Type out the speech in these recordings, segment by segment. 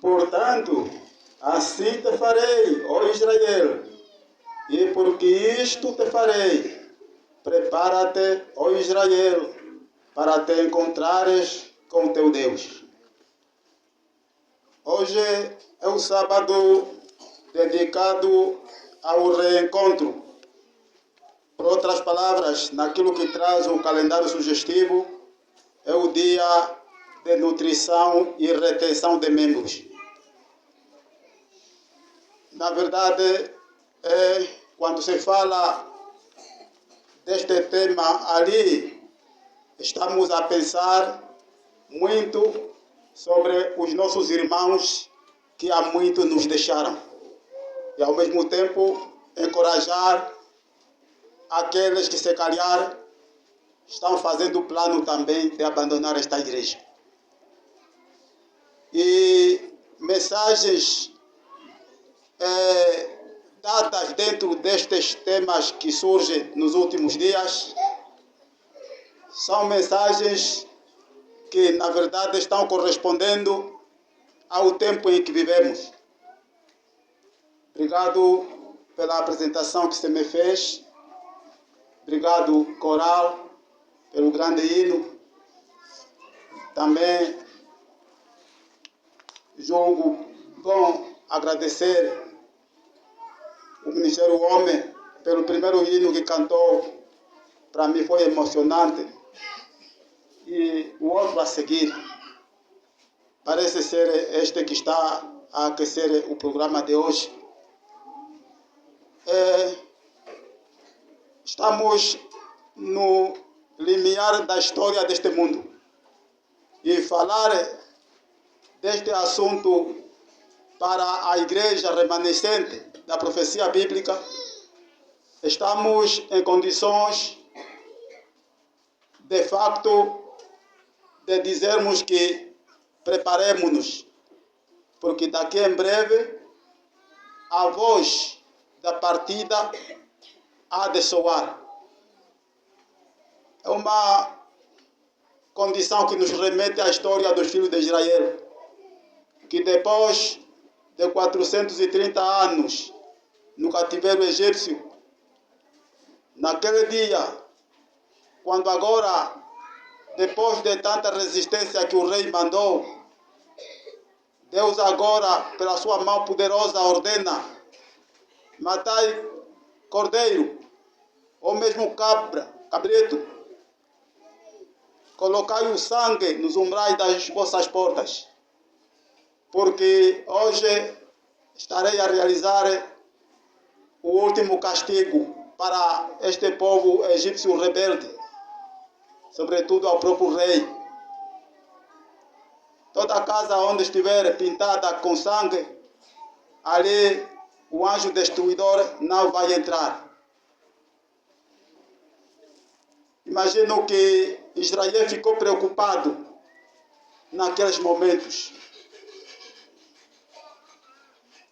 Portanto, assim te farei, ó Israel, e porque isto te farei, prepara-te, ó Israel, para te encontrares com teu Deus. Hoje é o sábado dedicado ao reencontro. Por outras palavras, naquilo que traz o calendário sugestivo, é o dia de nutrição e retenção de membros. Na verdade, quando se fala deste tema ali, estamos a pensar muito sobre os nossos irmãos que há muito nos deixaram. E ao mesmo tempo encorajar aqueles que se calhar estão fazendo o plano também de abandonar esta igreja. E mensagens dadas dentro destes temas que surgem nos últimos dias são mensagens que na verdade estão correspondendo ao tempo em que vivemos. Obrigado pela apresentação que você me fez. Obrigado, coral, pelo grande hino. Também julgo bom agradecer o Ministério Homem pelo primeiro hino que cantou. Para mim foi emocionante. E o outro a seguir parece ser este que está a aquecer o programa de hoje. Estamos no limiar da história deste mundo. E falar deste assunto para a igreja remanescente da profecia bíblica, estamos em condições, de facto, de dizermos que preparemos-nos, porque daqui em breve a voz da partida há de soar. É uma condição que nos remete à história dos filhos de Israel, que depois de 430 anos no cativeiro egípcio, naquele dia, quando agora, depois de tanta resistência que o rei mandou, Deus agora, pela sua mão poderosa, ordena: matai cordeiro, ou mesmo cabrito, colocai o sangue nos umbrais das vossas portas, porque hoje estarei a realizar o último castigo para este povo egípcio rebelde, sobretudo ao próprio rei. Toda casa onde estiver pintada com sangue, ali o anjo destruidor não vai entrar. Imagino que Israel ficou preocupado naqueles momentos,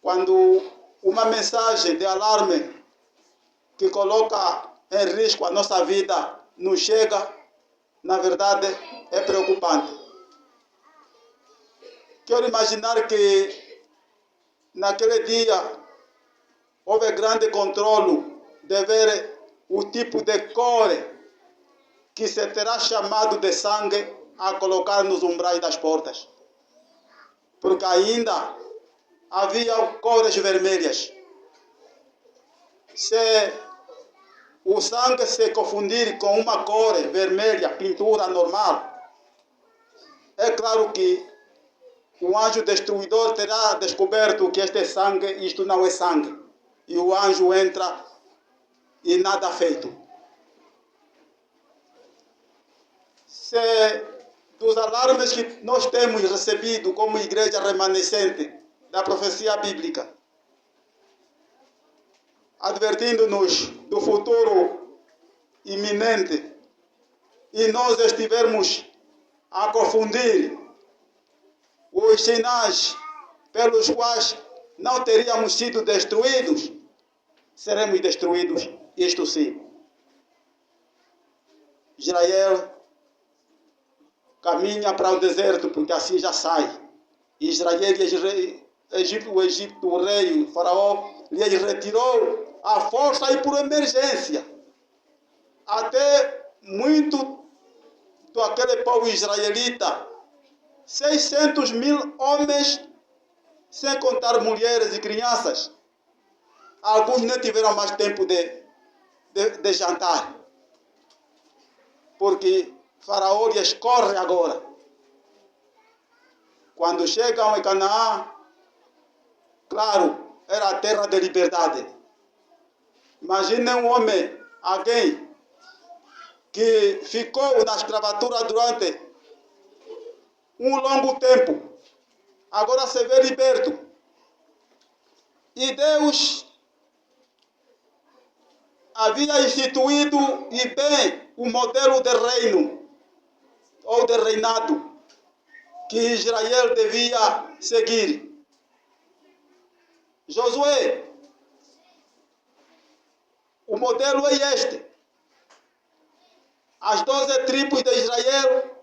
quando uma mensagem de alarme que coloca em risco a nossa vida nos chega. Na verdade, é preocupante. Quero imaginar que naquele dia houve grande controle de ver o tipo de cor que se terá chamado de sangue a colocar nos umbrais das portas. Porque ainda havia cores vermelhas. Se o sangue se confundir com uma cor vermelha, pintura normal, é claro que o anjo destruidor terá descoberto que este sangue, isto não é sangue. E o anjo entra e nada feito. Se dos alarmes que nós temos recebido como igreja remanescente da profecia bíblica, advertindo-nos do futuro iminente, e nós estivermos a confundir os sinais pelos quais não teríamos sido destruídos, seremos destruídos, isto sim. Israel caminha para o deserto, porque assim já sai. Israel, o Egito, o rei, o faraó, lhes retirou a força e por emergência. Até muito daquele povo israelita, 600.000 homens, sem contar mulheres e crianças. Alguns nem tiveram mais tempo de jantar, porque Faraó lhes corre agora. Quando chegam em Canaã, claro, era a terra de liberdade. Imagine um homem, alguém que ficou na escravatura durante um longo tempo, agora se vê liberto. E Deus havia instituído e bem o modelo de reino ou de reinado que Israel devia seguir. Josué, o modelo é este. As 12 tribos de Israel,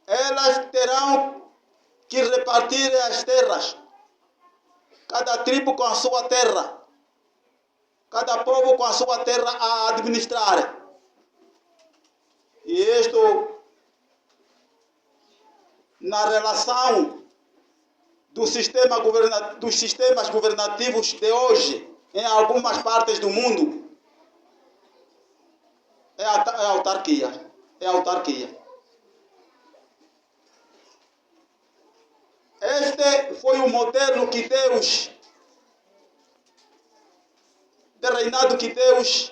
elas terão que repartir as terras. Cada tribo com a sua terra. Cada povo com a sua terra a administrar. E isto, na relação dos sistemas governativos de hoje, em algumas partes do mundo, é autarquia. É autarquia. Este foi o modelo que Deus, de reinado que Deus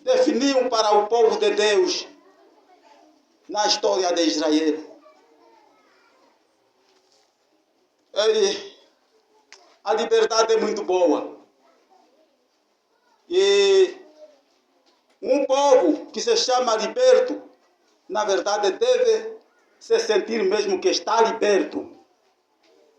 definiu para o povo de Deus na história de Israel. A liberdade é muito boa. E um povo que se chama liberto, na verdade deve se sentir mesmo que está liberto.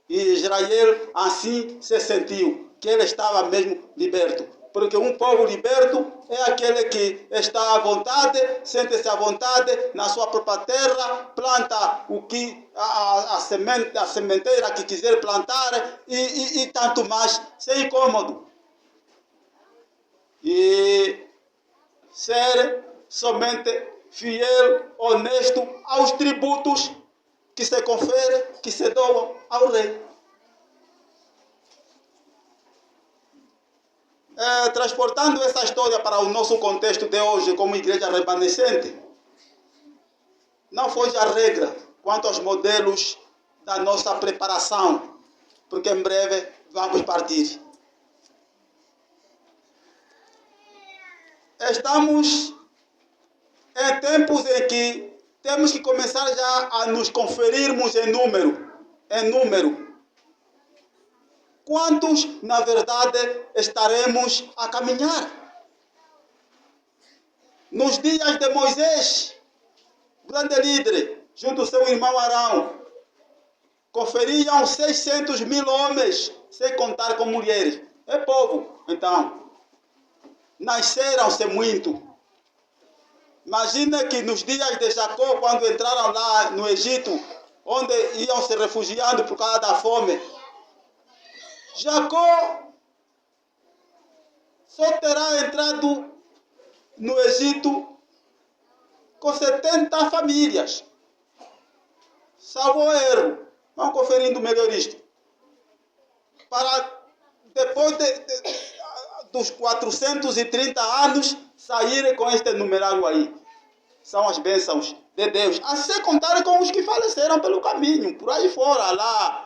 E Israel assim se sentiu, que ele estava mesmo liberto. Porque um povo liberto é aquele que está à vontade, sente-se à vontade na sua própria terra, planta o que a sementeira que quiser plantar e tanto mais, sem incômodo. E ser somente fiel, honesto aos tributos que se confere, que se doam ao rei. Transportando essa história para o nosso contexto de hoje como igreja remanescente, não foge a regra quanto aos modelos da nossa preparação, porque em breve vamos partir. Estamos em tempos em que temos que começar já a nos conferirmos em número. Quantos, na verdade, estaremos a caminhar? Nos dias de Moisés, grande líder, junto ao seu irmão Arão, conferiam 600.000 homens, sem contar com mulheres. É povo, então. Nasceram-se muito. Imagina que nos dias de Jacó, quando entraram lá no Egito, onde iam se refugiando por causa da fome, Jacó só terá entrado no Egito com 70 famílias. Salvo erro. Vamos conferindo melhor isto. Para depois dos 430 anos saírem com este numerário aí. São as bênçãos de Deus. A se contar com os que faleceram pelo caminho, por aí fora, lá,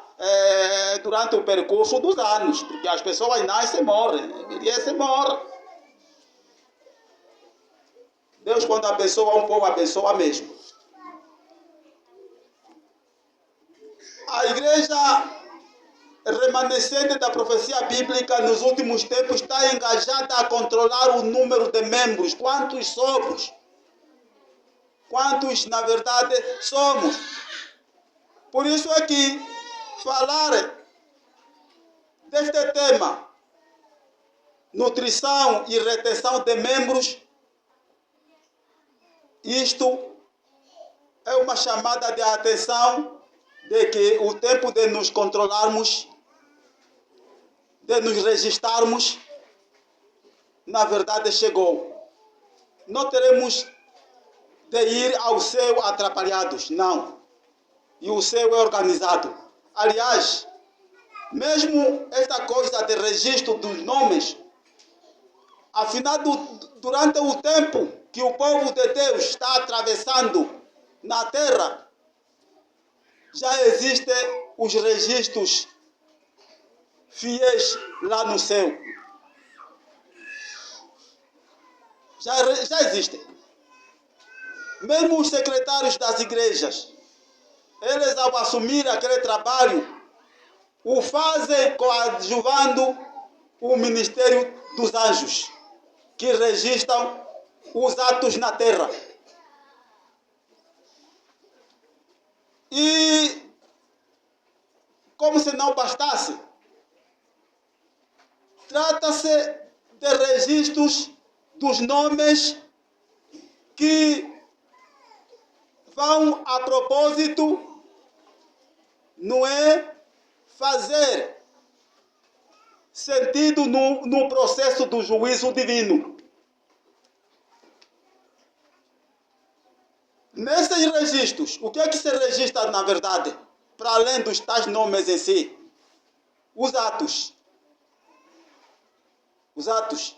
durante o percurso dos anos, porque as pessoas nascem e morrem, envelhecem e morrem. Deus, quando abençoa um povo, abençoa mesmo. A igreja remanescente da profecia bíblica nos últimos tempos está engajada a controlar o número de membros. Quantos somos? Quantos, na verdade, somos? Por isso é que falar deste tema, nutrição e retenção de membros, isto é uma chamada de atenção de que o tempo de nos controlarmos, de nos registrarmos, na verdade chegou. Não teremos de ir ao céu atrapalhados, não. E o céu é organizado. Aliás, mesmo esta coisa de registro dos nomes, afinal, durante o tempo que o povo de Deus está atravessando na terra, já existem os registros fiéis lá no céu. Já existem. Mesmo os secretários das igrejas, eles ao assumir aquele trabalho, o fazem coadjuvando o ministério dos anjos, que registram os atos na terra. E, como se não bastasse, trata-se de registros dos nomes que vão a propósito, não é, fazer sentido no processo do juízo divino. Nesses registros, o que é que se registra na verdade? Para além dos tais nomes em si, os atos. Os atos.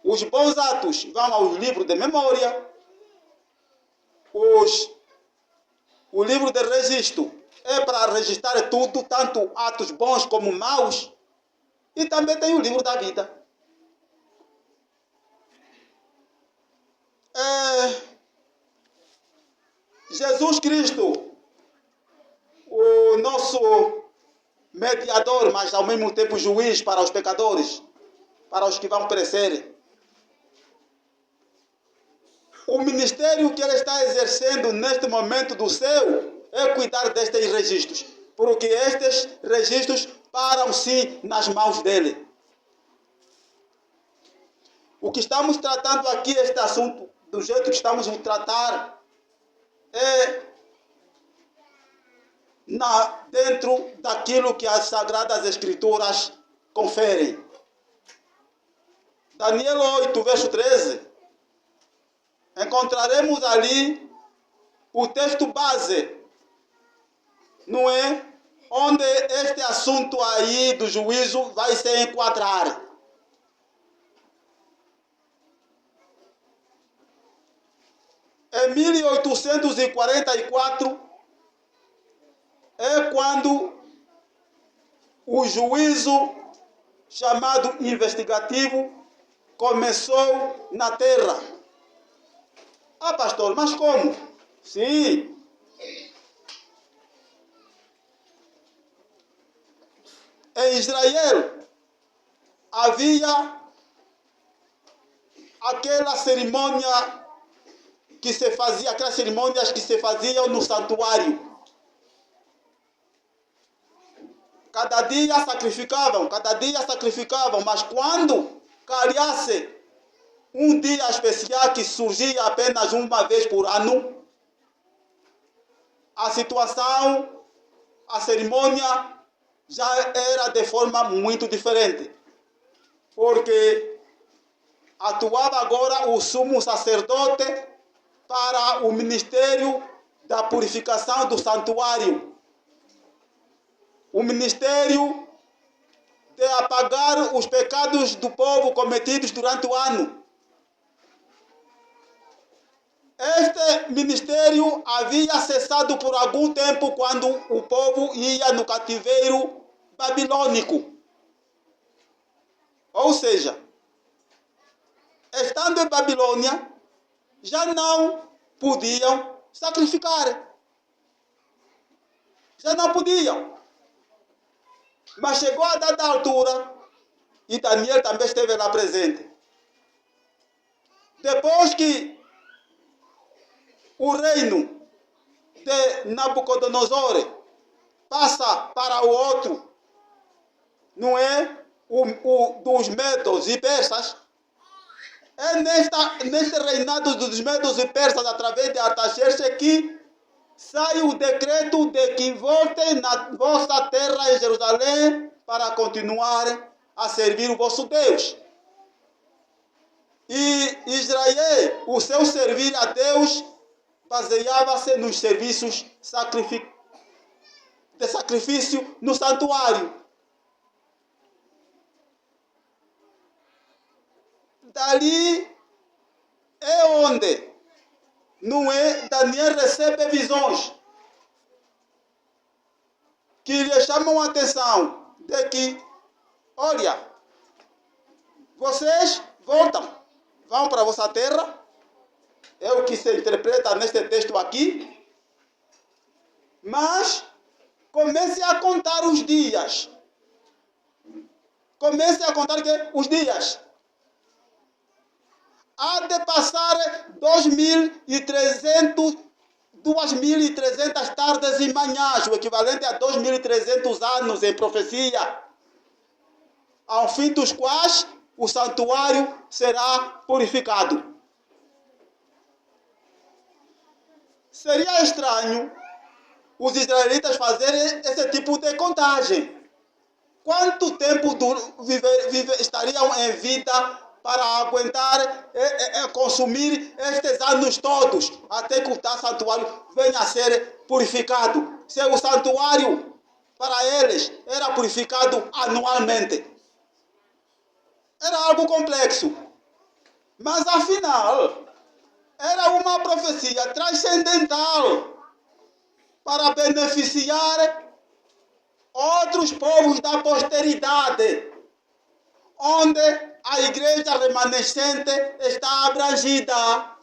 Os bons atos vão aos livros de memória. O livro de registro é para registrar tudo, tanto atos bons como maus. E também tem o livro da vida. Jesus Cristo, o nosso mediador, mas ao mesmo tempo juiz para os pecadores, para os que vão perecer. O ministério que ele está exercendo neste momento do céu é cuidar destes registros, porque estes registros param sim nas mãos dele. O que estamos tratando aqui, este assunto, do jeito que estamos a tratar, é dentro daquilo que as Sagradas Escrituras conferem. Daniel 8, verso 13. Encontraremos ali o texto base, não é? Onde este assunto aí do juízo vai se enquadrar. Em 1844 é quando o juízo chamado investigativo começou na terra. Ah, pastor, mas como? Sim. Em Israel havia aquela cerimônia que se fazia, aquelas cerimônias que se faziam no santuário. Cada dia sacrificavam, mas quando calhasse um dia especial que surgia apenas uma vez por ano, a situação, a cerimônia já era de forma muito diferente. Porque atuava agora o sumo sacerdote para o ministério da purificação do santuário. O ministério de apagar os pecados do povo cometidos durante o ano. Este ministério havia cessado por algum tempo quando o povo ia no cativeiro babilônico. Ou seja, estando em Babilônia, já não podiam sacrificar. Já não podiam. Mas chegou a dada altura, e Daniel também esteve lá presente. Depois que o reino de Nabucodonosor passa para o outro, não é? Dos medos e persas. É neste reinado dos medos e persas, através de Artaxerxes, que sai o decreto de que voltem na vossa terra em Jerusalém para continuar a servir o vosso Deus. E Israel, o seu servir a Deus, baseava-se nos serviços de sacrifício no santuário. Dali é onde Daniel recebe visões que lhe chamam a atenção de que, olha, vocês vão para a vossa terra, é o que se interpreta neste texto aqui, mas comece a contar os dias. Comece a contar os dias. Há de passar 2.300 tardes e manhãs, o equivalente a 2.300 anos em profecia, ao fim dos quais o santuário será purificado. Seria estranho os israelitas fazerem esse tipo de contagem. Quanto tempo estariam em vida para aguentar consumir estes anos todos, até que o tal santuário venha a ser purificado? Se o santuário, para eles, era purificado anualmente. Era algo complexo. Mas, afinal, era uma profecia transcendental para beneficiar outros povos da posteridade, onde a igreja remanescente está abrangida.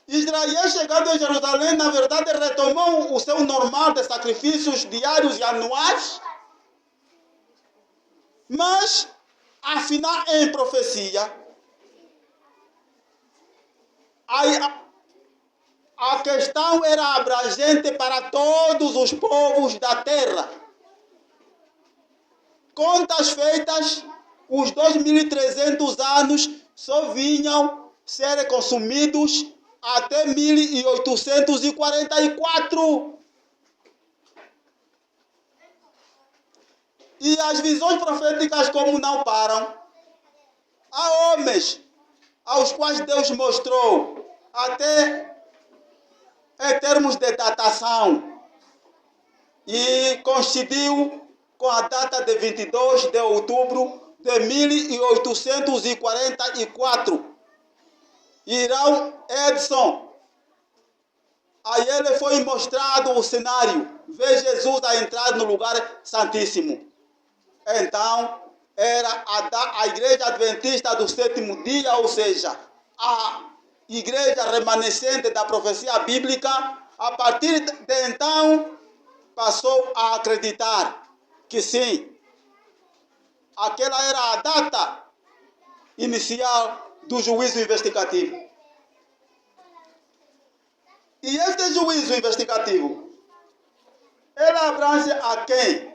Israel, chegando em Jerusalém, na verdade, retomou o seu normal de sacrifícios diários e anuais, mas, afinal, em profecia, a questão era abrangente para todos os povos da terra. Contas feitas, os 2.300 anos só vinham ser consumidos até 1844. E as visões proféticas, como não param, há homens aos quais Deus mostrou, até em termos de datação, e coincidiu com a data de 22 de outubro de 1844. Irão Edson, a ele foi mostrado o cenário, vê Jesus a entrar no lugar santíssimo. Então, era a igreja adventista do sétimo dia, ou seja, a igreja remanescente da profecia bíblica. A partir de então, passou a acreditar que sim, aquela era a data inicial do juízo investigativo. E este juízo investigativo, ele abrange a quem?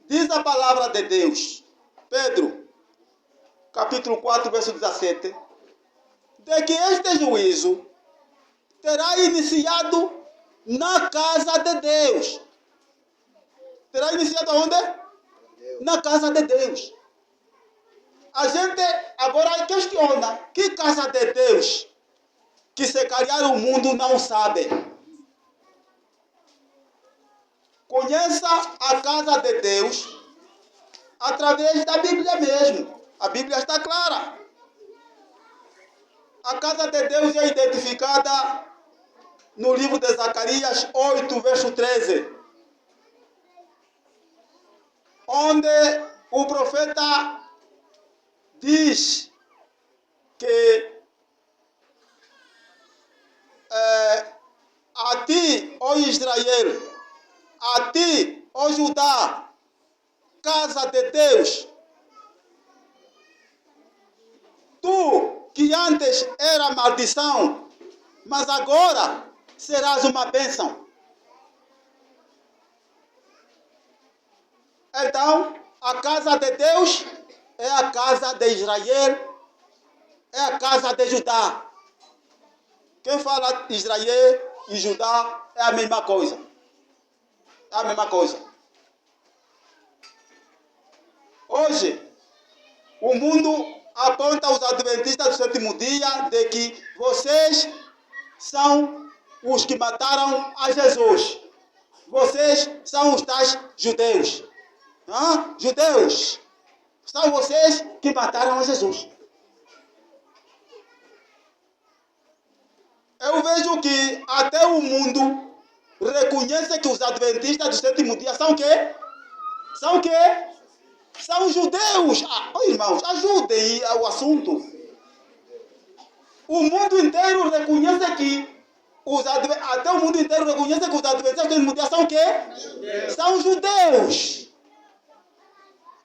Diz a palavra de Deus, Pedro, capítulo 4, verso 17, de que este juízo terá iniciado na casa de Deus. Terá iniciado onde? Na casa de Deus. A gente agora questiona, que casa de Deus que se calhar o mundo não sabe? Conheça a casa de Deus através da Bíblia mesmo. A Bíblia está clara. A casa de Deus é identificada no livro de Zacarias 8, verso 13, onde o profeta diz que a ti, ó Israel, a ti, ó Judá, casa de Deus, tu que antes era maldição, mas agora serás uma bênção. Então, a casa de Deus é a casa de Israel, é a casa de Judá. Quem fala Israel e Judá é a mesma coisa. É a mesma coisa. Hoje, o mundo aponta aos adventistas do sétimo dia de que vocês são os que mataram a Jesus. Vocês são os tais judeus. Judeus. São vocês que mataram a Jesus. Eu vejo que até o mundo reconhece que os adventistas do sétimo dia são o quê? São o quê? São judeus. Irmãos, ajudem o assunto. O mundo inteiro reconhece que até o mundo inteiro reconhece que os adventistas do sétimo dia são o quê? São judeus.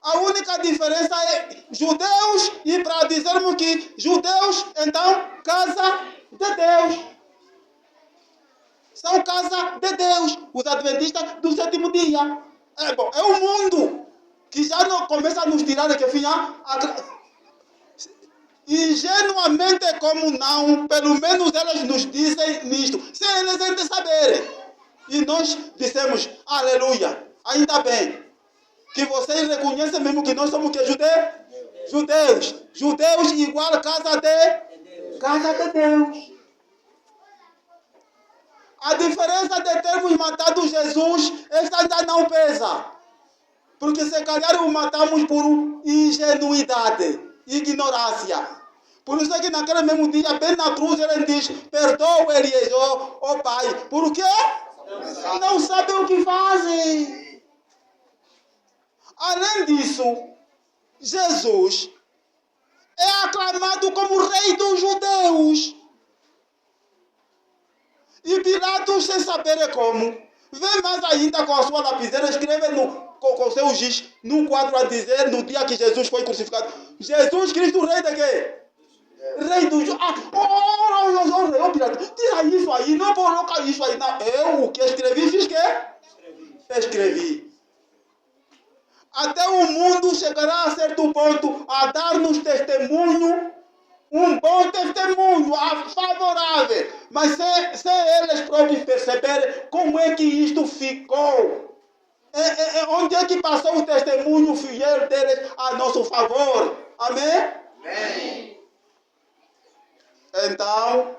A única diferença é judeus, e para dizermos que judeus, então, casa de Deus. São casa de Deus, os adventistas do sétimo dia. É o mundo que já não começa a nos tirar de que ingenuamente como não, pelo menos elas nos dizem nisto, sem eles ainda saberem. E nós dissemos, aleluia, ainda bem, que vocês reconhecem mesmo que nós somos o que? Judeus. Judeus igual casa de Deus. A diferença de termos matado Jesus, esta ainda não pesa. Porque se calhar o matamos por ingenuidade, ignorância. Por isso é que naquele mesmo dia, bem na cruz, ele diz, perdoa-lhes, ó Pai. Por quê? Não sabem o que fazem. Além disso, Jesus é aclamado como rei dos judeus. E Pilatos, sem saber como, vem mais ainda com a sua lapiseira, escreve com seu giz num quadro a dizer, no dia que Jesus foi crucificado, Jesus Cristo, rei de quê? Rei dos judeus. Pilatos, tira isso aí, não coloca isso aí. Não. Eu o que escrevi, fiz quê? Escrevi. Até o mundo chegará a certo ponto a dar-nos testemunho, um bom testemunho, favorável. Mas se eles próprios perceberem como é que isto ficou, onde é que passou o testemunho fiel deles a nosso favor? Amém? Amém. Então,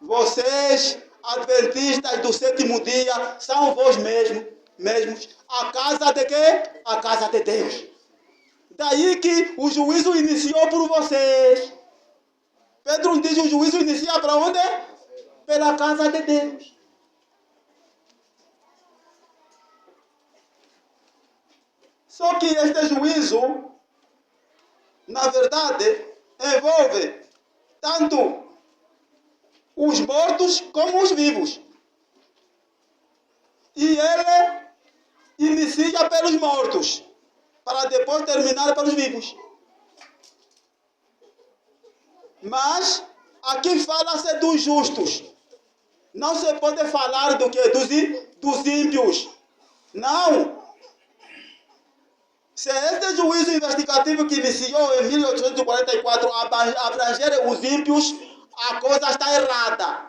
vocês, adventistas do sétimo dia, são vós mesmos, a casa de quê? A casa de Deus. Daí que o juízo iniciou por vocês. Pedro diz que o juízo inicia para onde? Pela casa de Deus. Só que este juízo, na verdade, envolve tanto os mortos como os vivos. E ele inicia pelos mortos, para depois terminar pelos vivos. Mas aqui fala-se dos justos. Não se pode falar do que? Dos ímpios. Não. Se este juízo investigativo que iniciou em 1844 abranger os ímpios, a coisa está errada.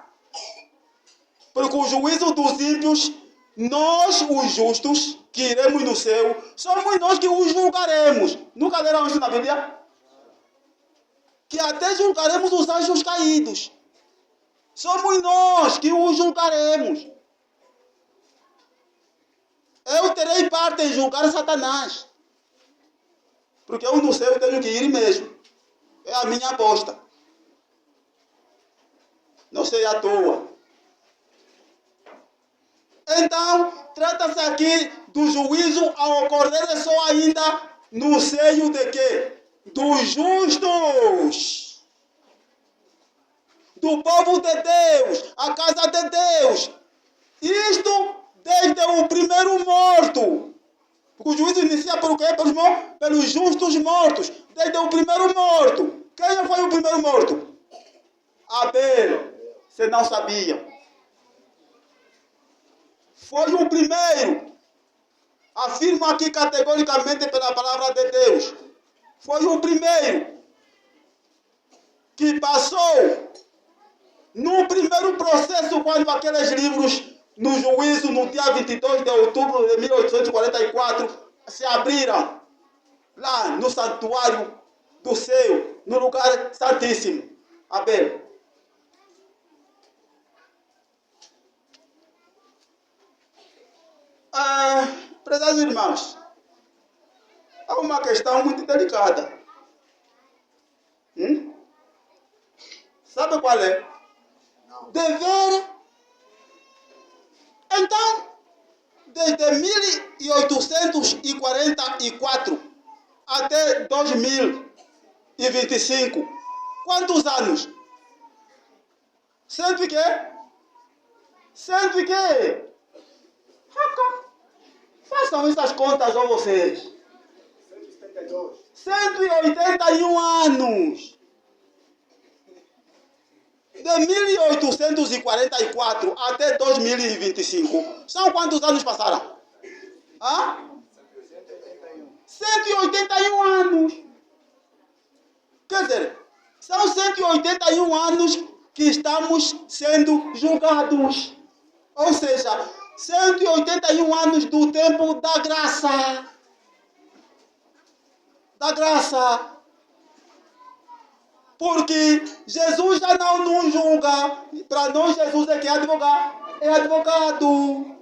Porque o juízo dos ímpios, nós, os justos, que iremos no céu, somos nós que os julgaremos. Nunca leram isso na Bíblia? Que até julgaremos os anjos caídos. Somos nós que os julgaremos. Eu terei parte em julgar Satanás. Porque eu no céu tenho que ir mesmo. É a minha aposta. Não sei à toa. Então, trata-se aqui do juízo a ocorrer só ainda no seio de quê? Dos justos. Do povo de Deus, a casa de Deus. Isto desde o primeiro morto. Porque o juízo inicia por quê? Pelos justos mortos. Desde o primeiro morto. Quem foi o primeiro morto? Abel. Você não sabia. Foi o primeiro. Afirmo aqui categoricamente pela palavra de Deus. Foi o primeiro que passou No primeiro processo, quando aqueles livros, no juízo, no dia 22 de outubro de 1844, se abriram lá no santuário do céu, no lugar santíssimo. Abel. Prezados irmãos, há uma questão muito delicada. Sabe qual é? Não. Dever. Então, desde 1844 até 2025, quantos anos? Cento e quê? Cento e quê? Façam essas contas a vocês. 172. 181 anos. De 1844 até 2025. São quantos anos passaram? 181 anos. Quer dizer, são 181 anos que estamos sendo julgados. Ou seja, 181 anos do tempo da graça. Da graça. Porque Jesus já não nos julga. Para nós, Jesus é que é advogado. É advogado.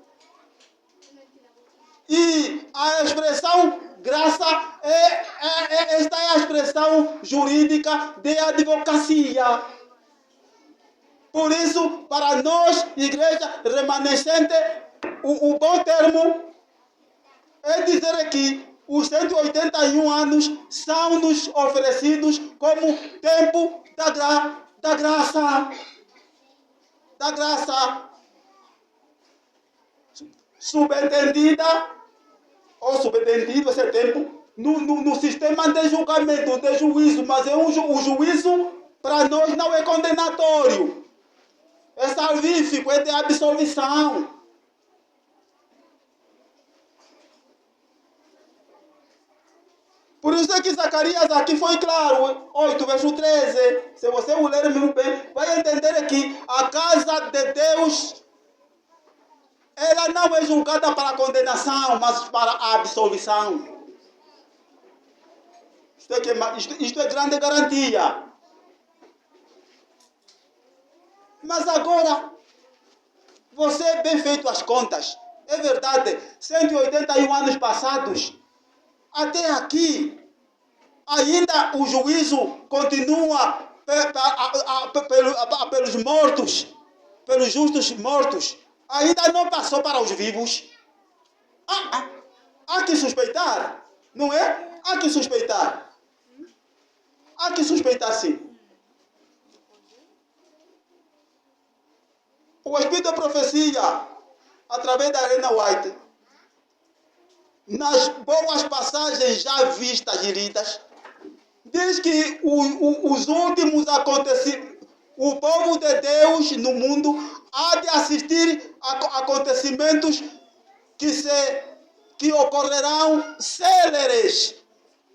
E a expressão graça esta é a expressão jurídica de advocacia. Por isso, para nós, igreja remanescente, o bom termo é dizer que os 181 anos são nos oferecidos como tempo da graça. Da graça. Subentendida, ou subentendido esse tempo, no sistema de julgamento, de juízo, mas o juízo para nós não é condenatório. É salvífico, é de absolvição. Por isso é que Zacarias aqui foi claro, 8, verso 13. Se você ler muito bem, vai entender que a casa de Deus, ela não é julgada para a condenação, mas para a absolvição. Isto é grande garantia. Mas agora, você bem feito as contas. É verdade, 181 anos passados, até aqui, ainda o juízo continua pelos mortos, pelos justos mortos. Ainda não passou para os vivos. Há que suspeitar, não é? Há que suspeitar. Há que suspeitar, sim. O Espírito da Profecia, através da Ellen White, nas boas passagens já vistas e lidas, diz que os últimos acontecimentos, o povo de Deus no mundo há de assistir a acontecimentos que ocorrerão céleres.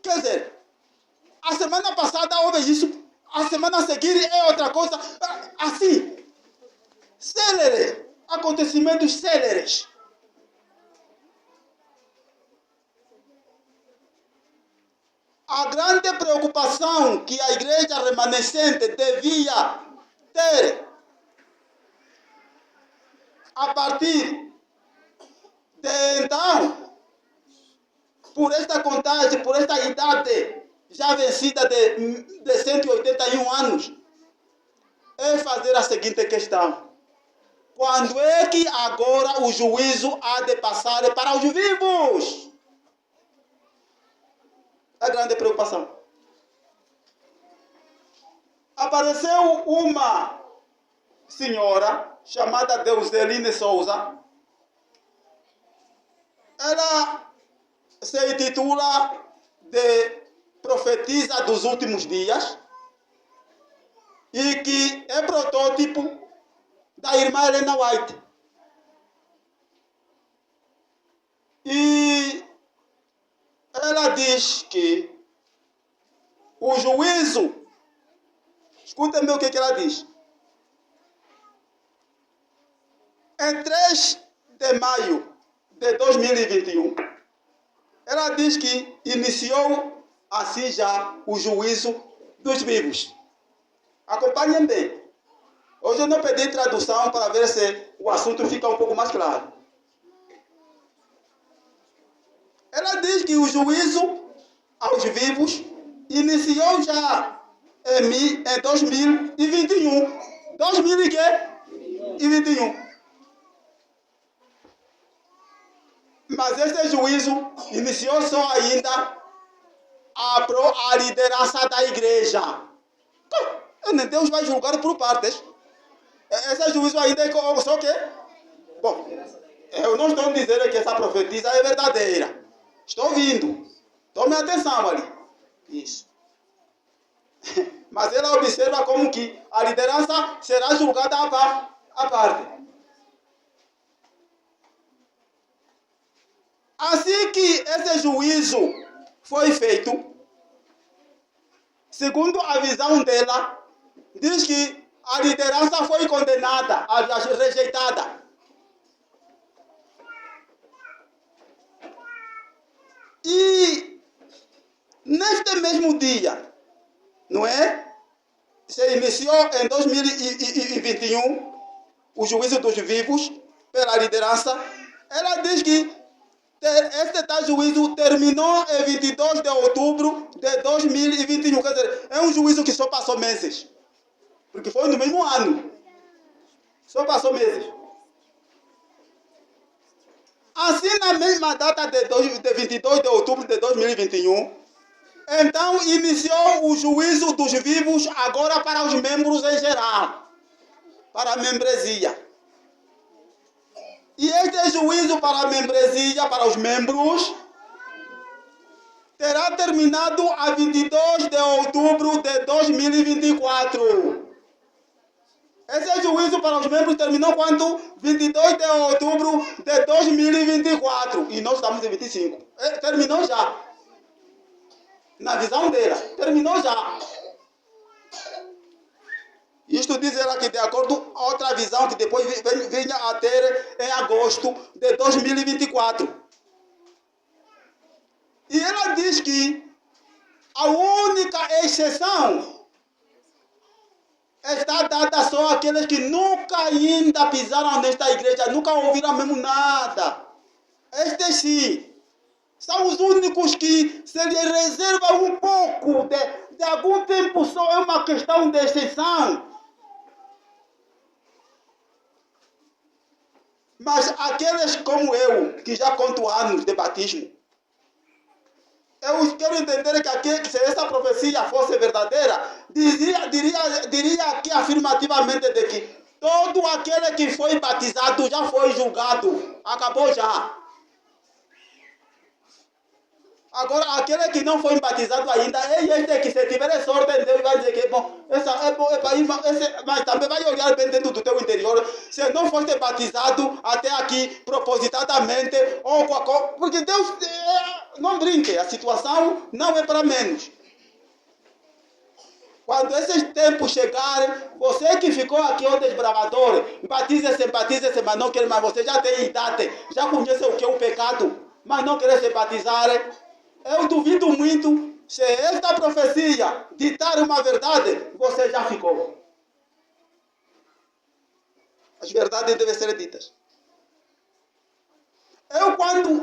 Quer dizer, a semana passada houve isso, a semana a seguir é outra coisa, assim, célere, acontecimentos céleres. A grande preocupação que a igreja remanescente devia ter a partir de então, por esta contagem, por esta idade já vencida de 181 anos, é fazer a seguinte questão: quando é que agora o juízo há de passar para os vivos? A grande preocupação. Apareceu uma senhora chamada Deuseline Souza. Ela se intitula de profetisa dos últimos dias e que é protótipo da irmã Ellen White. E ela diz que o juízo, escutem-me o que ela diz, Em 3 de maio de 2021, ela diz que iniciou assim já o juízo dos vivos. Acompanhem bem. Hoje eu não pedi tradução para ver se o assunto fica um pouco mais claro. Ela diz que o juízo aos vivos iniciou já em 2021. 2021. Mas este juízo iniciou só ainda a liderança da igreja. Deus vai julgar por partes. Esse juízo ainda é só o quê? Bom, eu não estou dizendo que essa profetisa é verdadeira. Estou ouvindo. Tome atenção ali. Isso. Mas ela observa como que a liderança será julgada à parte. Assim que esse juízo foi feito, segundo a visão dela, diz que a liderança foi condenada, rejeitada. E neste mesmo dia, não é? Se iniciou em 2021 o juízo dos vivos pela liderança. Ela diz que este tal juízo terminou em 22 de outubro de 2021. Quer dizer, é um juízo que só passou meses. Porque foi no mesmo ano. Só passou meses. Assim, na mesma data de 22 de outubro de 2021, então iniciou o juízo dos vivos agora para os membros em geral. Para a membresia. E este juízo para a membresia, para os membros, terá terminado a 22 de outubro de 2024. Esse juízo para os membros terminou quando? 22 de outubro de 2024. E nós estamos em 25. Terminou já. Na visão dela, terminou já. Isto diz ela que de acordo com outra visão que depois venha a ter em agosto de 2024. E ela diz que a única exceção está dada só àqueles que nunca ainda pisaram nesta igreja, nunca ouviram mesmo nada. Estes sim, são os únicos que se lhes reserva um pouco de algum tempo só, é uma questão de exceção. Mas aqueles como eu, que já conto anos de batismo, eu quero entender que se essa profecia fosse verdadeira, diria aqui afirmativamente de que todo aquele que foi batizado já foi julgado. Acabou já. Agora, aquele que não foi batizado ainda, é este que se tiver sorte, Deus vai dizer que bom, mas também vai olhar bem dentro do teu interior. Se não foste batizado até aqui, propositadamente, ou porque Deus, não brinque, a situação não é para menos. Quando esses tempos chegarem, você que ficou aqui, ó desbravador, batize-se, mas não quer mais, você já tem idade, já conhece o que é o pecado, mas não quer se batizar. Eu duvido muito, se esta profecia ditar uma verdade, você já ficou. As verdades devem ser ditas. Eu,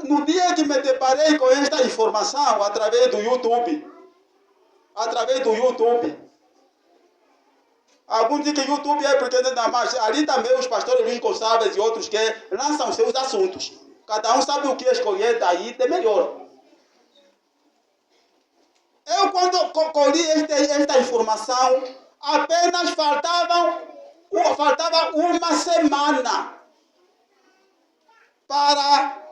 no dia que me deparei com esta informação, através do YouTube, alguns dizem que YouTube é porque não, mas ali também os pastores Luiz Gonçalves e outros que lançam seus assuntos. Cada um sabe o que escolher daí de melhor. Eu, quando colhi esta informação, apenas faltava uma semana para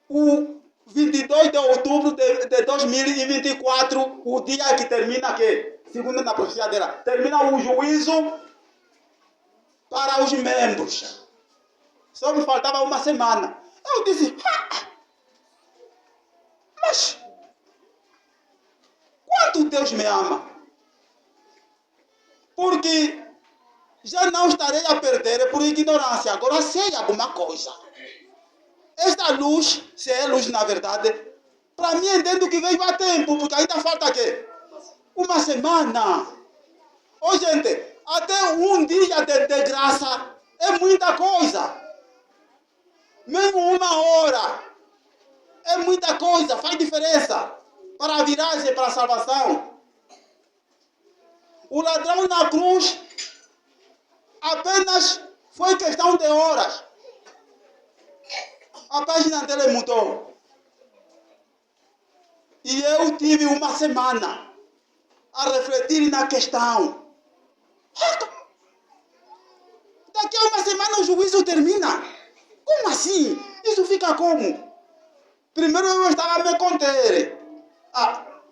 o 22 de outubro de 2024, o dia que termina, que, segundo na profecia dela, termina o juízo para os membros. Só me faltava uma semana. Eu disse, mas quanto Deus me ama? Porque já não estarei a perder por ignorância. Agora sei alguma coisa. Esta luz, se é luz na verdade, para mim entendo que veio a tempo, porque ainda falta quê? Uma semana. Ô gente, até um dia de graça é muita coisa. Mesmo uma hora é muita coisa, faz diferença para a viragem, para a salvação. O ladrão na cruz apenas foi questão de horas. A página dele mudou. E eu tive uma semana a refletir na questão. Daqui a uma semana o juízo termina. Como assim? Isso fica como? Primeiro eu estava a me conter.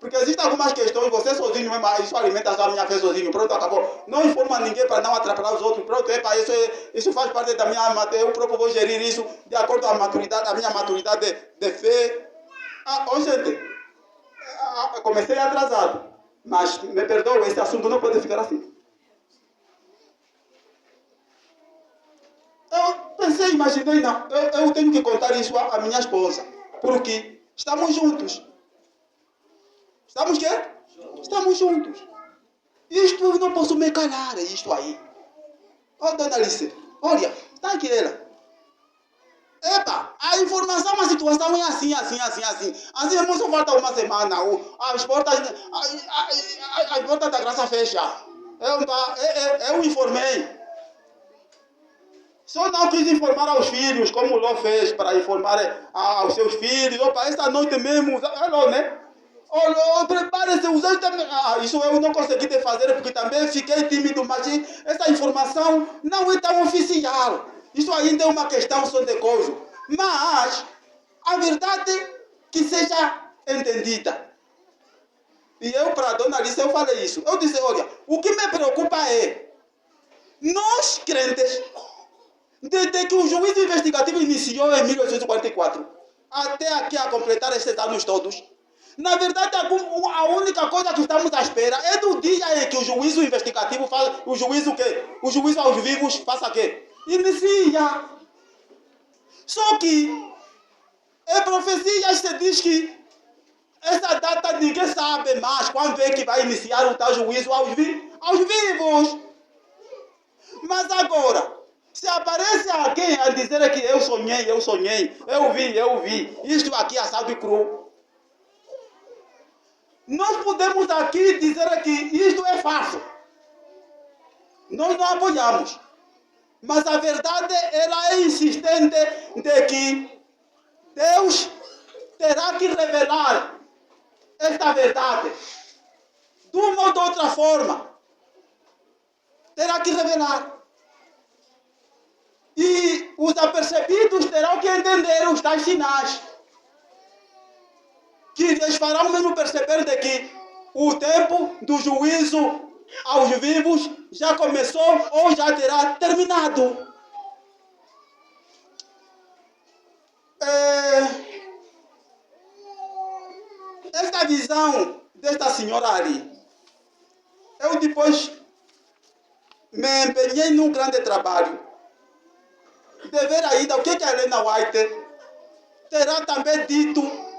Porque existem algumas questões, você sozinho mesmo, isso alimenta só a minha fé sozinho, pronto, acabou. Não informa ninguém para não atrapalhar os outros, pronto, isso faz parte da minha matéria, eu próprio vou gerir isso de acordo com a maturidade, a minha maturidade de fé. Gente, comecei atrasado, mas me perdoe, esse assunto não pode ficar assim. Eu pensei, imaginei, não, eu tenho que contar isso à minha esposa, porque estamos juntos. Estamos quê? Estamos juntos. Isto eu não posso me calar, isto aí. Dona Alice, olha, está aqui ela. Epa, a informação, a situação é assim. Assim mesmo só falta uma semana. As portas da graça fecham. Eu informei. Só não quis informar aos filhos, como o Ló fez para informar aos seus filhos. Opa, esta noite mesmo, né? Prepare-se, isso eu não consegui te fazer porque também fiquei tímido, mas essa informação não é tão oficial. Isso ainda é uma questão só de coisa. Mas a verdade que seja entendida. E eu para a Dona Alice eu falei isso. Eu disse, olha, o que me preocupa é nós crentes, desde que o juízo investigativo iniciou em 1844 até aqui a completar esses anos todos. Na verdade, a única coisa que estamos à espera é do dia em que o juízo investigativo faz, o juízo aos vivos faça o quê? Inicia. Só que em profecias se diz que essa data ninguém sabe mais quando é que vai iniciar o tal juízo aos vivos. Mas agora, se aparece alguém a dizer que eu sonhei, eu vi, isto aqui assado e cru. Nós podemos aqui dizer que isto é falso. Nós não apoiamos. Mas a verdade, ela é insistente de que Deus terá que revelar esta verdade. De uma ou de outra forma. Terá que revelar. E os apercebidos terão que entender os tais sinais. Que lhes farão mesmo perceber de que o tempo do juízo aos vivos já começou ou já terá terminado. Esta visão desta senhora ali, eu depois me empenhei num grande trabalho de ver ainda o que a Helena White terá também dito.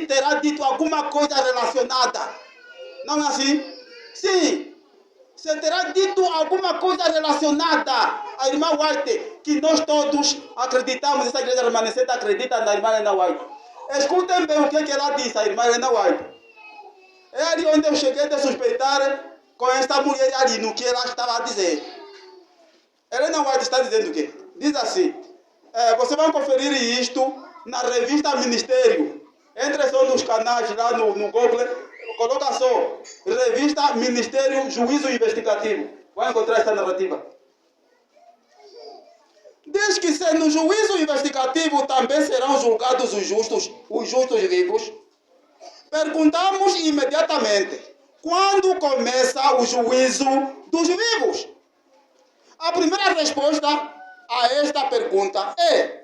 Terá dito alguma coisa relacionada. Não é assim? Sim. Você terá dito alguma coisa relacionada à irmã White, que nós todos acreditamos, essa igreja remanescente acredita na irmã Helena White. Escutem bem o que ela disse, a irmã Helena White. É ali onde eu cheguei a suspeitar com esta mulher ali, no que ela estava a dizer. Helena White está dizendo o quê? Diz assim, você vai conferir isto na revista Ministério. Entre só nos canais lá no Google, coloca só, revista Ministério Juízo Investigativo. Vai encontrar esta narrativa. Diz que se no juízo investigativo também serão julgados os justos vivos. Perguntamos imediatamente, quando começa o juízo dos vivos? A primeira resposta a esta pergunta é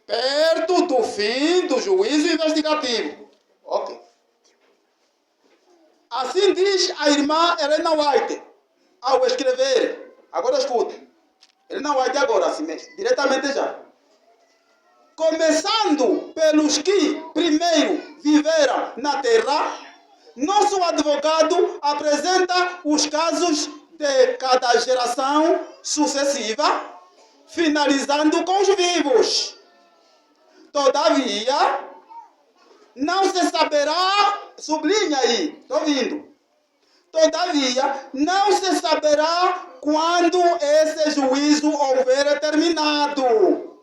perto do fim do juízo investigativo. Ok. Assim diz a irmã Helena White ao escrever Agora escute. Ele não vai de agora assim mesmo, diretamente já. Começando pelos que primeiro viveram na terra, nosso advogado apresenta os casos de cada geração sucessiva, finalizando com os vivos. Todavia, não se saberá, sublinha aí, estou ouvindo. Todavia, não se saberá quando esse juízo houver terminado.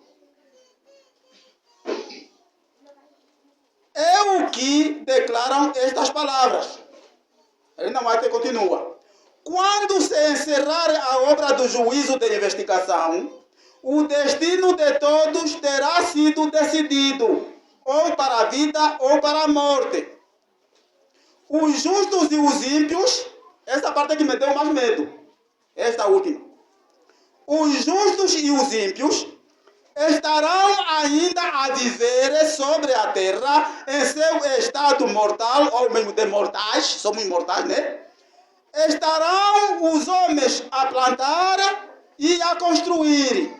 É o que declaram estas palavras. Ele não vai ter continua. Quando se encerrar a obra do juízo de investigação, o destino de todos terá sido decidido, ou para a vida ou para a morte. Os justos e os ímpios, essa parte é que me deu mais medo, esta última. Os justos e os ímpios estarão ainda a viver sobre a terra em seu estado mortal, ou mesmo de mortais, somos imortais, né? Estarão os homens a plantar e a construir,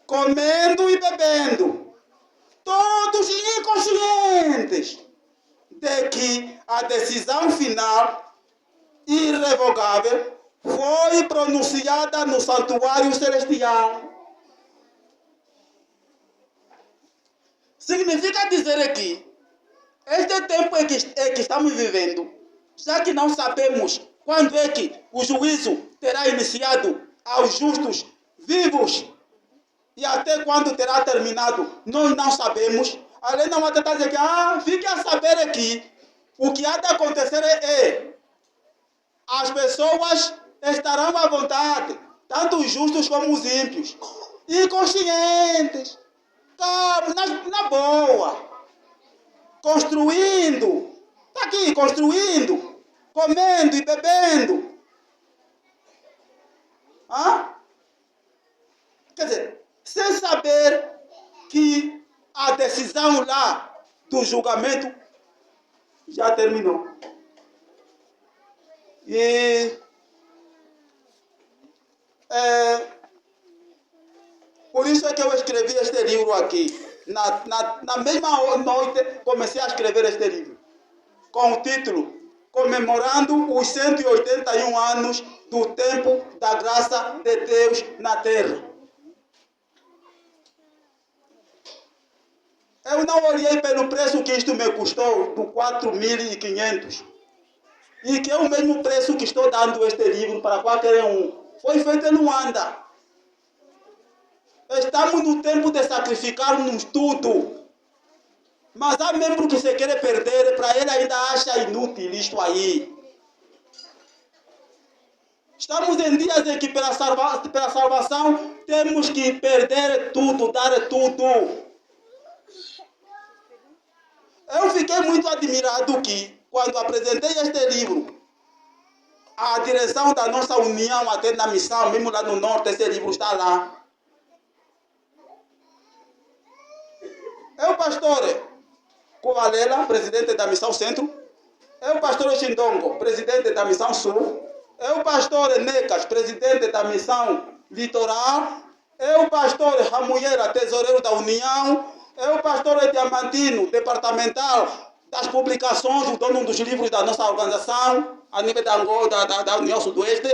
comendo e bebendo, todos inconscientes de que a decisão final, irrevogável, foi pronunciada no santuário celestial. Significa dizer que este tempo é que estamos vivendo, já que não sabemos quando é que o juízo terá iniciado aos justos vivos e até quando terá terminado, nós não sabemos. A lei não vai tentar dizer que fique a saber aqui. O que há de acontecer é as pessoas estarão à vontade, tanto os justos como os ímpios, inconscientes, na boa, construindo, está aqui, construindo, comendo e bebendo. Quer dizer, sem saber que a decisão lá do julgamento já terminou. E por isso é que eu escrevi este livro aqui. Na mesma noite comecei a escrever este livro, com o título Comemorando os 181 anos do tempo da graça de Deus na Terra. Eu não olhei pelo preço que isto me custou, do 4.500, e que é o mesmo preço que estou dando este livro para qualquer um. Foi feito em Luanda. Estamos no tempo de sacrificarmos tudo. Mas há membro que se quer perder, para ele ainda acha inútil isto aí. Estamos em dias em que pela salvação temos que perder tudo, dar tudo. Eu fiquei muito admirado que, quando apresentei este livro, a direção da nossa união até na missão, mesmo lá no norte, esse livro está lá. Eu, pastor Kuvalela, presidente da Missão Centro. Eu, pastor Xindongo, presidente da Missão Sul. Eu, pastor Necas, presidente da Missão Litoral. Eu, pastor Ramueira, tesoureiro da União. Eu, pastor Diamantino, departamental das publicações, o dono dos livros da nossa organização, a nível da Angola, da União Sudoeste.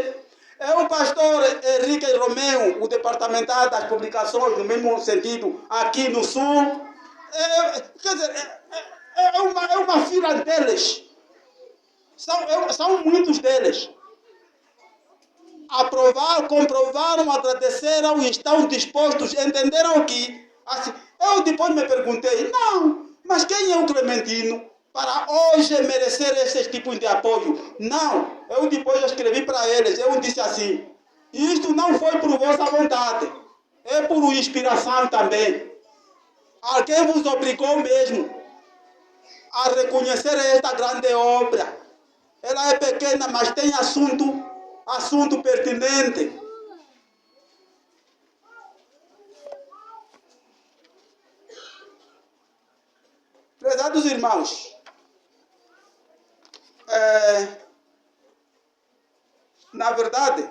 Eu, pastor Henrique Romeu, o departamental das publicações, no mesmo sentido, aqui no Sul. Quer dizer, é uma fila deles. São muitos deles. Aprovaram, comprovaram, agradeceram e estão dispostos, entenderam que... Assim, eu depois me perguntei, mas quem é o Clementino para hoje merecer esses tipos de apoio? Não, eu depois escrevi para eles, eu disse assim, isto não foi por vossa vontade, é por inspiração também. Alguém vos obrigou mesmo a reconhecer esta grande obra. Ela é pequena, mas tem assunto pertinente. Prezados irmãos, na verdade,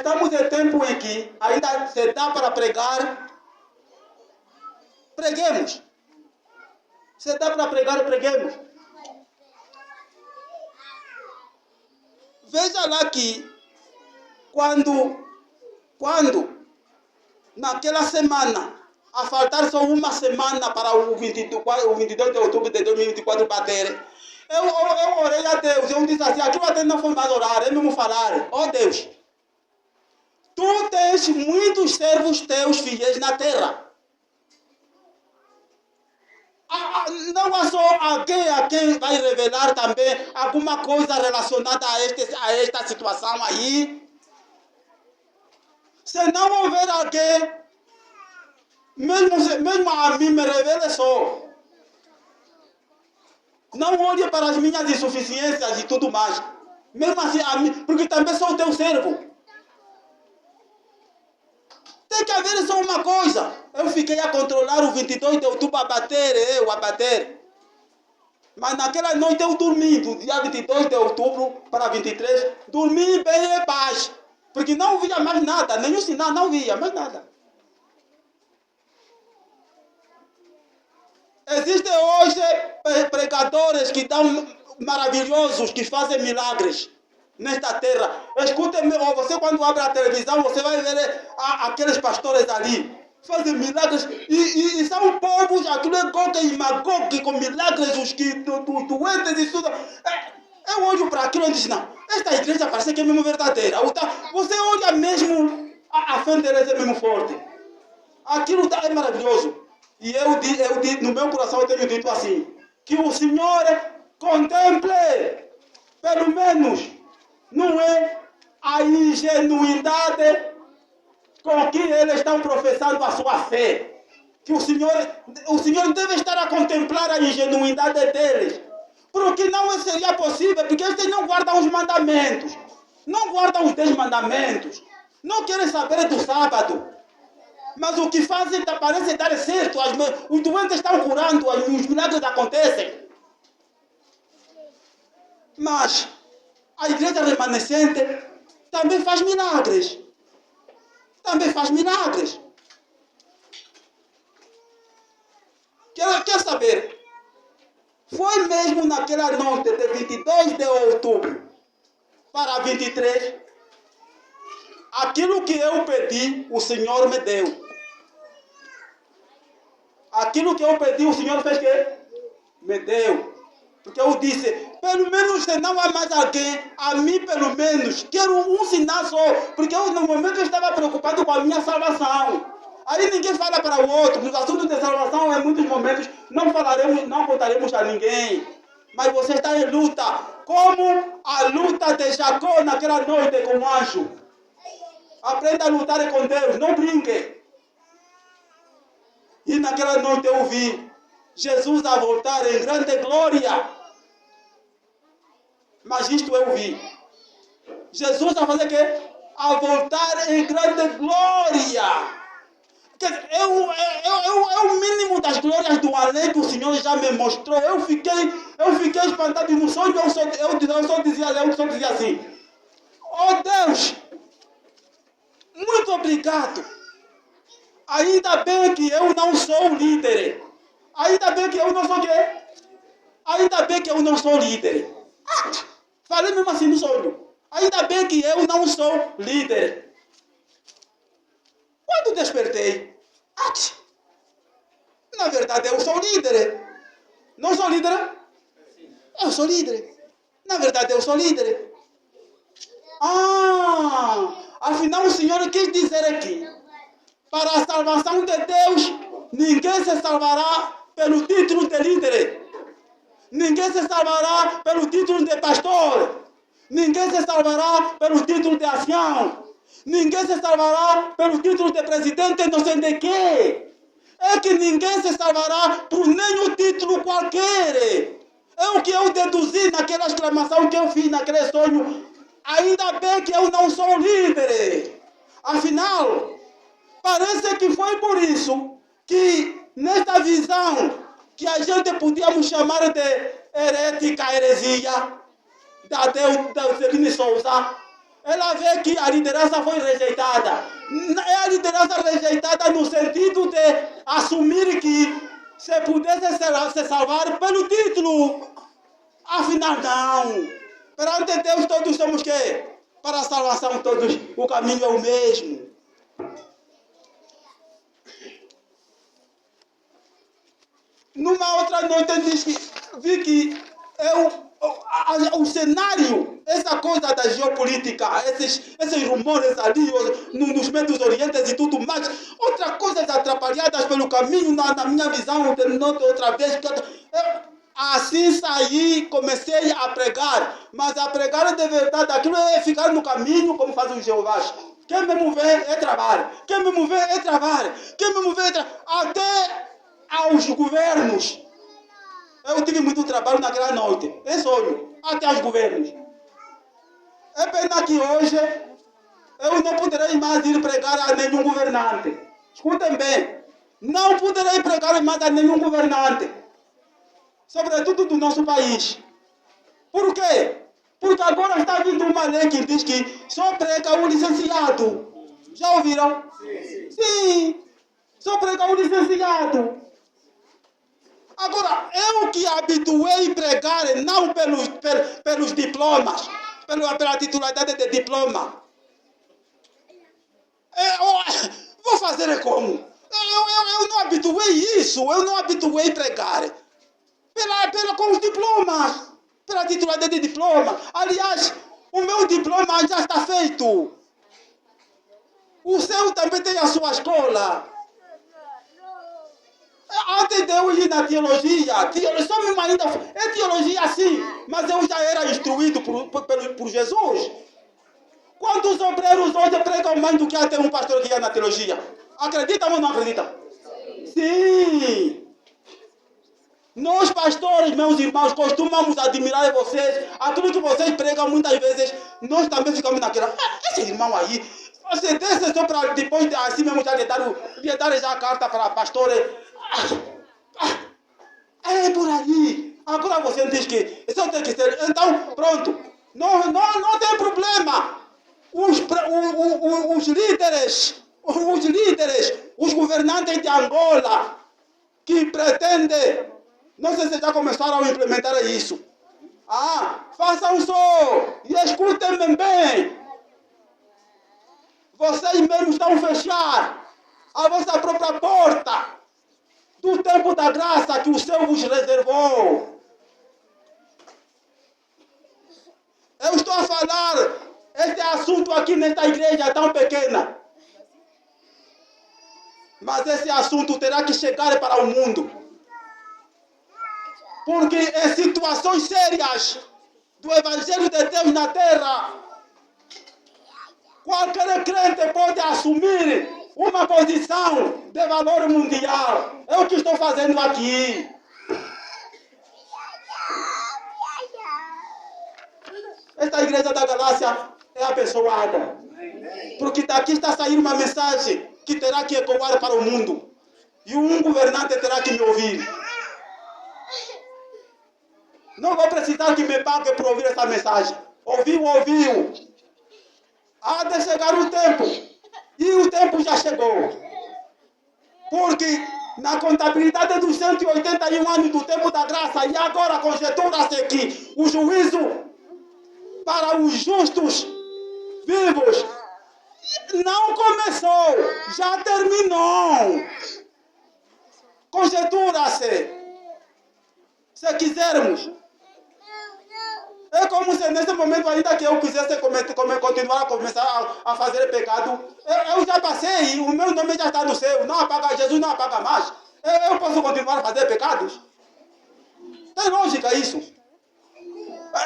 estamos em tempo em que ainda se dá para pregar, preguemos. Se dá para pregar, preguemos. Veja lá que quando naquela semana, a faltar só uma semana para o 22 de outubro de 2024 bater, eu orei a Deus, eu disse assim, aquilo até não foi mais orar, é mesmo falar, ó Deus, tu tens muitos servos teus fiéis na terra. Não há só alguém a quem vai revelar também alguma coisa relacionada a esta situação aí. Se não houver alguém, mesmo a mim me revele só. Não olhe para as minhas insuficiências e tudo mais. Mesmo assim, a mim, porque também sou teu servo. Tem que haver só uma coisa. Eu fiquei a controlar o 22 de outubro a bater. Mas naquela noite eu dormi, do dia 22 de outubro para 23, dormi bem em paz. Porque não via mais nada, nenhum sinal, não via mais nada. Existem hoje pregadores que dão maravilhosos, que fazem milagres nesta terra. Escutem, você quando abre a televisão, você vai ver aqueles pastores ali. Fazem milagres e são povos, aquilo é Gog e Magog, com milagres, os que doentes e tudo. Eu olho para aquilo e digo, não, esta igreja parece que é mesmo verdadeira. Você olha mesmo, a fé deles é mesmo forte. Aquilo é maravilhoso. E eu no meu coração eu tenho dito assim, que o Senhor contemple, pelo menos, não é a ingenuidade com que eles estão professando a sua fé. Que o Senhor deve estar a contemplar a ingenuidade deles. Porque não seria possível, porque eles não guardam os mandamentos. Não guardam os 10 mandamentos. Não querem saber do sábado. Mas o que fazem parece dar certo. Os doentes estão curando, os milagres acontecem. Mas a igreja remanescente também faz milagres. Quer saber? Foi mesmo naquela noite de 22 de outubro para 23, aquilo que eu pedi, o Senhor me deu. Aquilo que eu pedi, o Senhor fez que? Me deu. Porque eu disse, pelo menos se não há mais alguém, a mim pelo menos, quero um sinal só. Porque eu no momento eu estava preocupado com a minha salvação. Aí ninguém fala para o outro. Nos assuntos de salvação, em muitos momentos, não contaremos a ninguém. Mas você está em luta. Como a luta de Jacó naquela noite com o anjo. Aprenda a lutar com Deus, não brinque. E naquela noite eu vi Jesus a voltar em grande glória. Mas isto eu vi. Jesus a fazer o quê? A voltar em grande glória. É o mínimo das glórias do além que o Senhor já me mostrou. Eu fiquei espantado no sonho. Eu só dizia assim: oh Deus, muito obrigado. Ainda bem que eu não sou líder. Ainda bem que eu não sou quê? Ainda bem que eu não sou líder. Falei mesmo assim no sonho. Ainda bem que eu não sou líder. Quando despertei, na verdade eu sou líder. Não sou líder? Eu sou líder. Na verdade eu sou líder. Afinal o Senhor quis dizer aqui, para a salvação de Deus, ninguém se salvará pelo título de líder. Ninguém se salvará pelo título de pastor. Ninguém se salvará pelo título de ancião. Ninguém se salvará pelo título de presidente não sei de quê. É que ninguém se salvará por nenhum título qualquer. É o que eu deduzi naquela exclamação que eu fiz naquele sonho. Ainda bem que eu não sou líder. Afinal, parece que foi por isso que nesta visão que a gente podíamos chamar de herética, heresia, da Deuselina Souza, ela vê que a liderança foi rejeitada. É a liderança rejeitada no sentido de assumir que se pudesse se salvar pelo título. Afinal, não. Perante Deus todos somos quê? Para a salvação todos, o caminho é o mesmo. Numa outra noite vi que o cenário, essa coisa da geopolítica, esses rumores ali nos meios orientes e tudo mais, outras coisas atrapalhadas pelo caminho, na minha visão, outra vez. Assim saí, comecei a pregar, mas a pregar de verdade, aquilo é ficar no caminho como faz os Jeovás. Quem me mover é trabalho, quem me mover é trabalho, quem me mover é trabalho, até aos governos. Eu tive muito trabalho naquela noite, é sonho, até aos governos. É pena que hoje eu não poderei mais ir pregar a nenhum governante. Escutem bem, não poderei pregar mais a nenhum governante, sobretudo do nosso país. Por quê? Porque agora está vindo uma lei que diz que só prega o licenciado. Já ouviram? Sim, só prega o licenciado. Agora, eu que habituei a pregar não pelos diplomas, pela titularidade de diploma. Vou fazer como? Eu não habituei isso, eu não habituei a pregar com os diplomas, pela titularidade de diploma. Aliás, o meu diploma já está feito. O seu também tem a sua escola. Antes de eu ir na teologia, só me ainda é teologia sim, mas eu já era instruído por Jesus. Quantos obreiros hoje pregam mais do que até um pastor que ia na teologia? Acreditam ou não acreditam? Sim. Nós pastores, meus irmãos, costumamos admirar vocês. Aquilo que vocês pregam muitas vezes, nós também ficamos naquela. Esse irmão aí, você desce só para depois assim mesmo já lhe dar já a carta para pastor. É por aí. Agora você diz que isso tem que ser. Então, pronto. Não tem problema. Os líderes, os governantes de Angola, que pretendem, não sei se já começaram a implementar isso. Façam só e escutem bem. Vocês mesmos estão a fechar a vossa própria porta do tempo da graça que o Senhor vos reservou. Eu estou a falar este assunto aqui nesta igreja tão pequena. Mas esse assunto terá que chegar para o mundo. Porque em situações sérias do Evangelho de Deus na terra, qualquer crente pode assumir uma posição de valor mundial. É o que estou fazendo aqui. Esta igreja da galáxia é abençoada. Porque daqui está saindo uma mensagem que terá que ecoar para o mundo. E um governante terá que me ouvir. Não vou precisar que me pague para ouvir essa mensagem. Ouviu. Há de chegar o tempo. E o tempo já chegou. Porque na contabilidade dos 181 anos do tempo da graça, e agora conjetura-se que o juízo para os justos vivos não começou, já terminou. Conjetura-se. Se quisermos. É como se nesse momento ainda que eu quisesse continuar a começar a fazer pecado. Eu já passei, o meu nome já está no céu. Não apaga, Jesus não apaga mais. Eu posso continuar a fazer pecados? Tem lógica isso.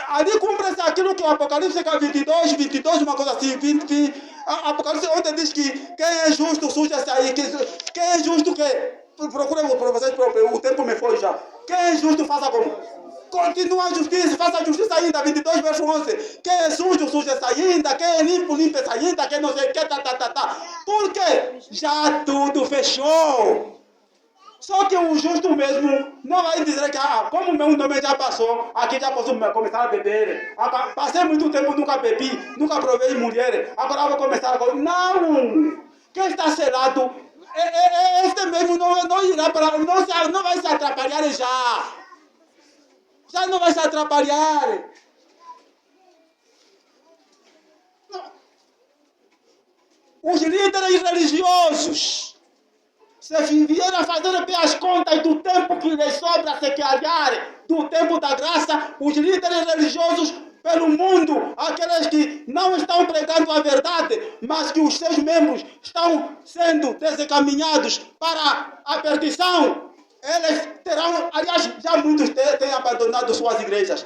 Ali cumpre-se aquilo que o Apocalipse 22, uma coisa assim, 20, Apocalipse ontem diz que quem é justo suja-se aí. Quem é justo que... Procurem por vocês próprios, o tempo me foi já. Quem é justo faça como? Continua a justiça, faça a justiça ainda, 22, verso 11. Quem é sujo, suja-se ainda. Quem é limpo, limpa-se ainda. Quem não sei o que, Por quê? Já tudo fechou. Só que o justo mesmo não vai dizer que, como o meu nome já passou, aqui já posso começar a beber. Passei muito tempo, nunca bebi, nunca provei mulher, agora vou começar a... Não! Quem está selado, este mesmo não irá para... Não vai se atrapalhar já. Já não vai se atrapalhar. Os líderes religiosos, se vierem a fazer bem as contas do tempo que lhes sobra se calhar, do tempo da graça, os líderes religiosos pelo mundo, aqueles que não estão pregando a verdade, mas que os seus membros estão sendo desencaminhados para a perdição, eles terão, aliás, já muitos têm abandonado suas igrejas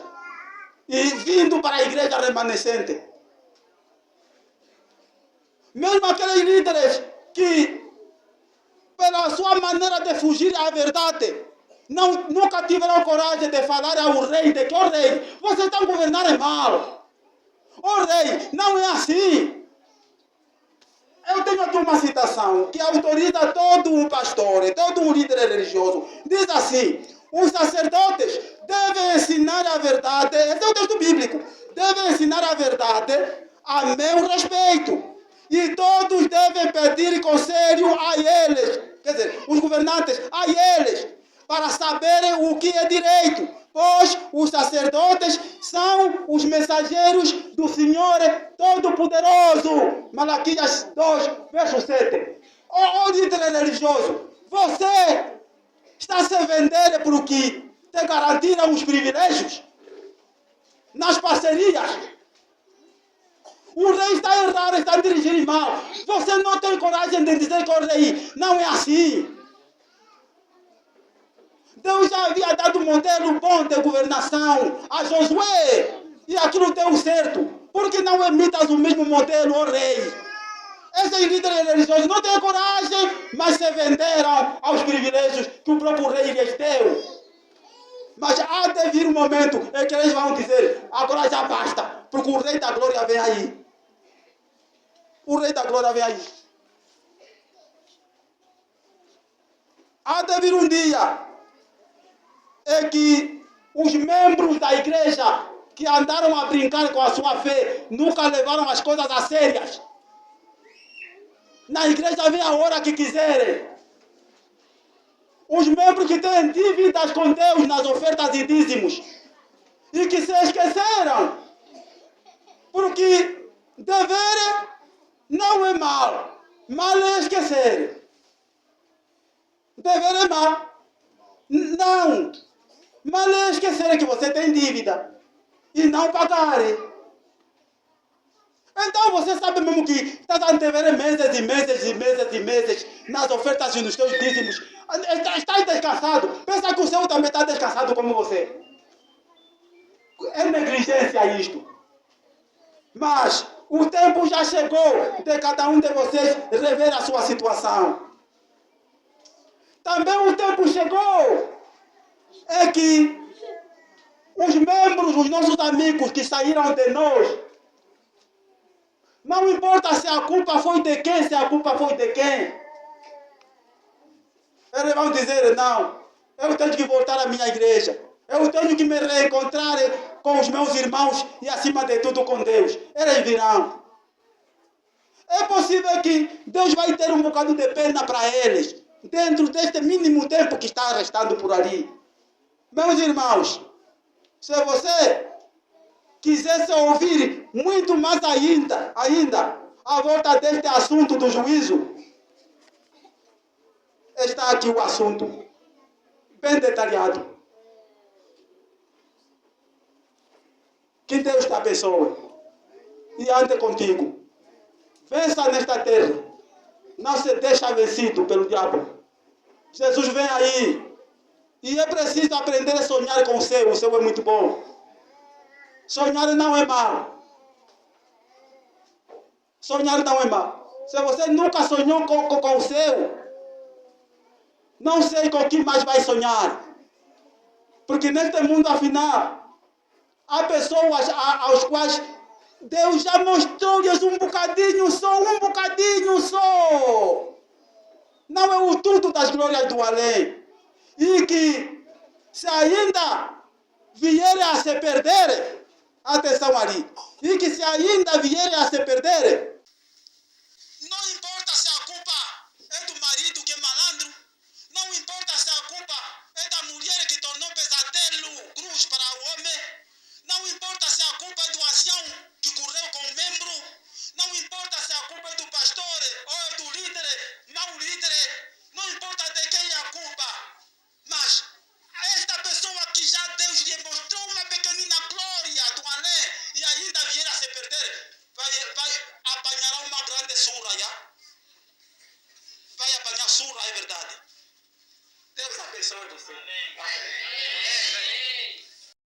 e vindo para a igreja remanescente. Mesmo aqueles líderes que, pela sua maneira de fugir à verdade, nunca tiveram coragem de falar ao rei, de que, ó rei, vocês estão governando mal. Ó rei, não é assim. Eu tenho aqui uma citação que autoriza todo um pastor, todo um líder religioso. Diz assim: os sacerdotes devem ensinar a verdade, esse é o texto bíblico, devem ensinar a verdade a meu respeito. E todos devem pedir conselho a eles, quer dizer, os governantes, a eles, para saberem o que é direito, pois os sacerdotes são os mensageiros do Senhor Todo-Poderoso. Malaquias 2, verso 7. Ó líder religioso, você está se vendendo por que te garantiram os privilégios nas parcerias. O rei está errado, está dirigindo mal. Você não tem coragem de dizer que o rei não é assim. Deus já havia dado um modelo bom de governação a Josué. E aquilo deu certo. Por que não imitas o mesmo modelo, ó rei? Esses líderes religiosos não têm coragem, mas se venderam aos privilégios que o próprio rei lhes deu. Mas há de vir um momento em que eles vão dizer: agora já basta, porque o rei da glória vem aí. O rei da glória vem aí. Há de vir um dia em que os membros da igreja que andaram a brincar com a sua fé nunca levaram as coisas a sérias. Na igreja vem a hora que quiserem. Os membros que têm dívidas com Deus nas ofertas e dízimos e que se esqueceram, porque dever não é mal, mal é esquecer. Dever é mal. Não, mal é esquecer que você tem dívida e não pagar. Então você sabe mesmo que está a dever meses e meses e meses e meses nas ofertas e nos seus dízimos. Está descansado. Pensa que o céu também está descansado como você. É negligência isto. Mas o tempo já chegou de cada um de vocês rever a sua situação. Também o tempo chegou é que os membros, os nossos amigos que saíram de nós, não importa se a culpa foi de quem, se a culpa foi de quem. Eles vão dizer: não, eu tenho que voltar à minha igreja. Eu tenho que me reencontrar com os meus irmãos e, acima de tudo, com Deus. Eles virão. É possível que Deus vai ter um bocado de pena para eles, dentro deste mínimo tempo que está restando por ali. Meus irmãos, se você quisesse ouvir muito mais ainda a volta deste assunto do juízo, está aqui o assunto, bem detalhado. Que Deus te abençoe e ande contigo. Vença nesta terra. Não se deixa vencido pelo diabo. Jesus vem aí. E é preciso aprender a sonhar com o céu. O céu é muito bom. Sonhar não é mal. Sonhar não é mal. Se você nunca sonhou com o céu, não sei com o que mais vai sonhar. Porque neste mundo, afinal, há pessoas aos quais Deus já mostrou-lhes um bocadinho só. Não é o tudo das glórias do além. e que se ainda vierem a se perder, atenção ali, e que se ainda vierem a se perder, não importa se a culpa é do marido que é malandro, não importa se a culpa é da mulher que tornou pesadelo, cruz para o homem, não importa se a culpa é do ancião que correu com o membro, não importa se a culpa é do pastor ou é do líder, mau líder, não importa de quem é a culpa, mas esta pessoa que já Deus lhe mostrou uma pequenina glória do além e ainda vier a se perder, vai apanhar uma grande surra, já?